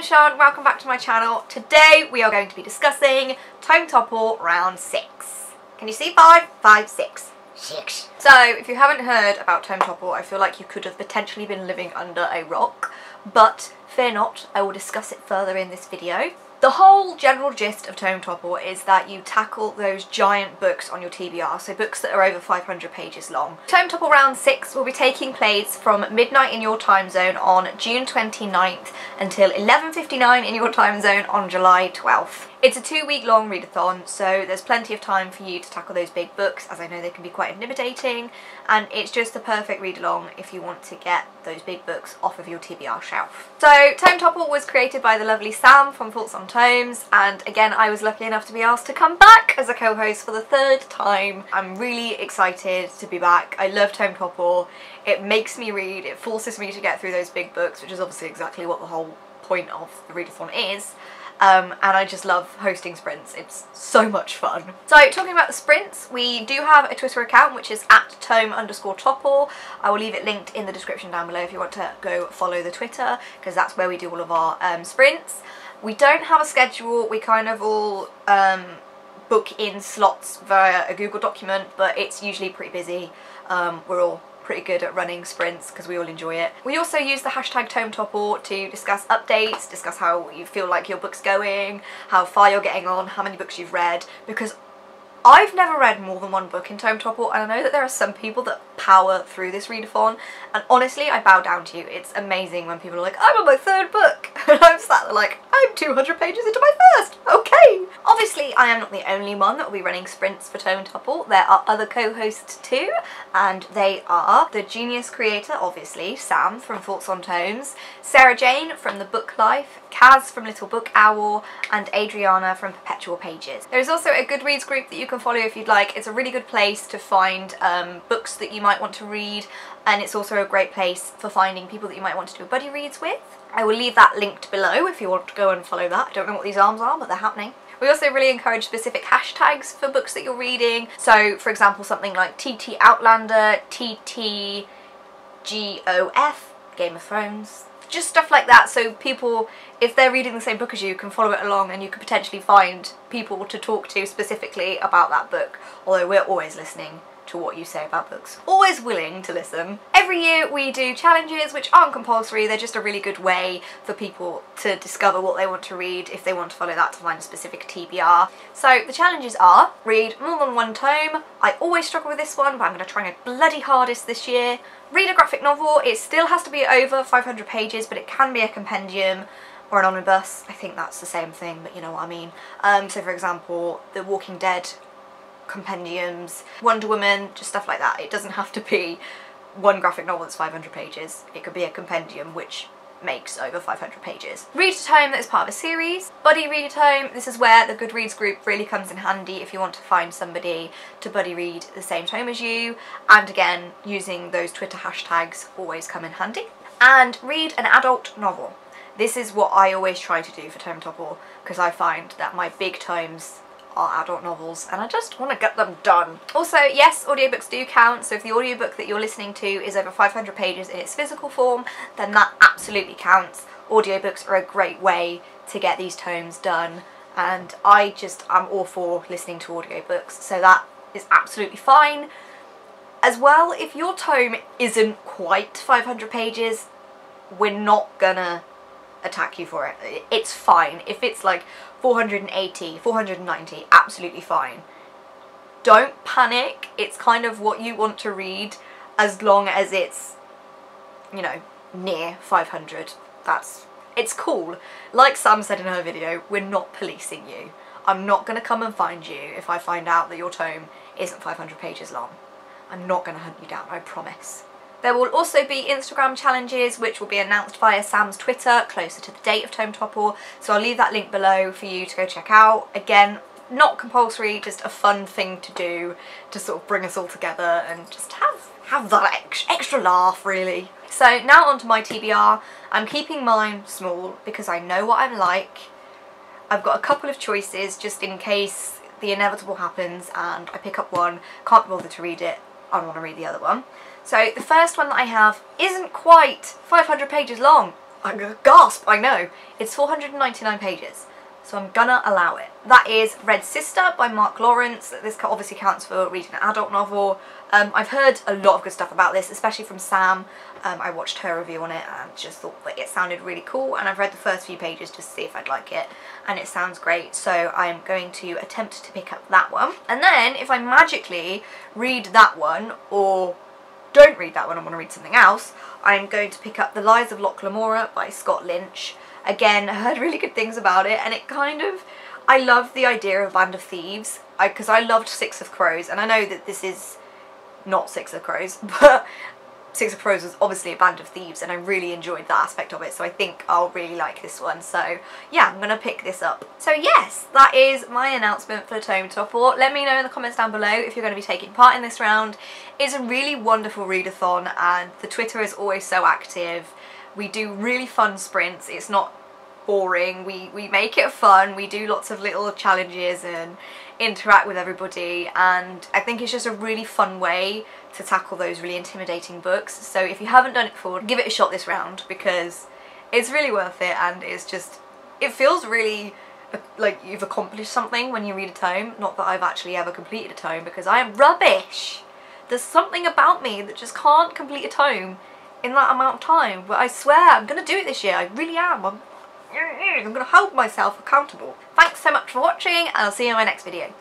Sean, welcome back to my channel. Today we are going to be discussing Tome Topple round 6. Can you see 5? 5, 6. 6. So if you haven't heard about Tome Topple, I feel like you could have potentially been living under a rock, but fear not, I will discuss it further in this video. The whole general gist of Tome Topple is that you tackle those giant books on your TBR, so books that are over 500 pages long. Tome Topple round 6 will be taking place from midnight in your time zone on June 29th until 11:59 in your time zone on July 12th. It's a 2-week long readathon, so there's plenty of time for you to tackle those big books, as I know they can be quite intimidating, and it's just the perfect read along if you want to get those big books off of your TBR shelf. So Tome Topple was created by the lovely Sam from Thoughts on Tomes, and again I was lucky enough to be asked to come back as a co-host for the 3rd time. I'm really excited to be back. I love Tome Topple. It makes me read, it forces me to get through those big books, which is obviously exactly what the whole point of the readathon is. And I just love hosting sprints. It's so much fun. So talking about the sprints, we do have a Twitter account which is @Tome_Topple. I will leave it linked in the description down below if you want to go follow the Twitter, because that's where we do all of our sprints. We don't have a schedule, we kind of all book in slots via a Google document, but it's usually pretty busy. We're all pretty good at running sprints because we all enjoy it. We also use the hashtag Tome Topple to discuss updates, discuss how you feel like your book's going, how far you're getting on, how many books you've read, because I've never read more than 1 book in Tome Topple, and I know that there are some people that power through this readathon, and honestly I bow down to you. It's amazing when people are like, I'm on my 3rd book, and I'm sat there like, I'm 200 pages into my 1st, okay! Obviously I am not the only one that will be running sprints for Tome Topple. There are other co-hosts too, and they are the genius creator, obviously, Sam from Thoughts on Tomes, Sarah Jane from The Book Life, Kaz from Little Book Owl, and Adriana from Perpetual Pages. There is also a Goodreads group that you can follow if you'd like. It's a really good place to find books that you might want to read, and it's also a great place for finding people that you might want to do buddy reads with. I will leave that linked below if you want to go and follow that. I don't know what these arms are, but they're happening. We also really encourage specific hashtags for books that you're reading. So for example, something like TT Outlander, TT GOF, Game of Thrones, just stuff like that, so people, if they're reading the same book as you, can follow it along, and you can potentially find people to talk to specifically about that book, although we're always listening to what you say about books. Always willing to listen. Every year we do challenges which aren't compulsory, they're just a really good way for people to discover what they want to read if they want to follow that to find a specific TBR. So the challenges are: read more than 1 tome. I always struggle with this one, but I'm going to try my bloody hardest this year. Read a graphic novel. It still has to be over 500 pages, but it can be a compendium or an omnibus. I think that's the same thing, but you know what I mean. So for example, The Walking Dead compendiums, Wonder Woman, just stuff like that. It doesn't have to be one graphic novel that's 500 pages. It could be a compendium which makes over 500 pages. Read a tome that is part of a series. Buddy read a tome. This is where the Goodreads group really comes in handy if you want to find somebody to buddy read the same tome as you, and again using those Twitter hashtags always come in handy. And read an adult novel. This is what I always try to do for Tome Topple, because I find that my big tomes are adult novels and I just want to get them done. Also, yes, audiobooks do count, so if the audiobook that you're listening to is over 500 pages in its physical form, then that absolutely counts. Audiobooks are a great way to get these tomes done, and I'm all for listening to audiobooks, so that is absolutely fine. As well, if your tome isn't quite 500 pages, we're not gonna attack you for it. It's fine. If it's like 480, 490, absolutely fine. Don't panic. It's kind of what you want to read, as long as it's, you know, near 500. It's cool. Like Sam said in her video, we're not policing you. I'm not going to come and find you if I find out that your tome isn't 500 pages long. I'm not going to hunt you down, I promise. There will also be Instagram challenges which will be announced via Sam's Twitter closer to the date of Tome Topple, so I'll leave that link below for you to go check out. Again, not compulsory, just a fun thing to do to sort of bring us all together and just have that extra laugh, really. So now onto my TBR. I'm keeping mine small because I know what I'm like. I've got a couple of choices just in case the inevitable happens and I pick up one, can't be bothered to read it, I want to read the other one. So the first one that I have isn't quite 500 pages long. Gasp, I know. It's 499 pages, so I'm gonna allow it. That is Red Sister by Mark Lawrence. This obviously counts for reading an adult novel. I've heard a lot of good stuff about this, especially from Sam. I watched her review on it and just thought that it sounded really cool, and I've read the first few pages just to see if I'd like it, and it sounds great, so I'm going to attempt to pick up that one. And then if I magically read that one, or don't read that one, I want to read something else, I'm going to pick up The Lies of Loch Lamora by Scott Lynch. Again, I heard really good things about it, and it kind of, I love the idea of Band of Thieves, because I loved Six of Crows, and I know that this is not Six of Crows, but Six of Crows was obviously a Band of Thieves, and I really enjoyed that aspect of it, so I think I'll really like this one. So yeah, I'm gonna pick this up. So yes, that is my announcement for Tome Topple. Let me know in the comments down below if you're going to be taking part in this round. It's a really wonderful readathon, and the Twitter is always so active. We do really fun sprints. It's not boring. We make it fun. We do lots of little challenges and interact with everybody, and I think it's just a really fun way to tackle those really intimidating books. So if you haven't done it before, give it a shot this round, because it's really worth it, and it's just, it feels really like you've accomplished something when you read a tome. Not that I've actually ever completed a tome, because I am rubbish. There's something about me that just can't complete a tome in that amount of time, but I swear I'm gonna do it this year. I really am. I'm gonna hold myself accountable. Thanks so much for watching, and I'll see you in my next video.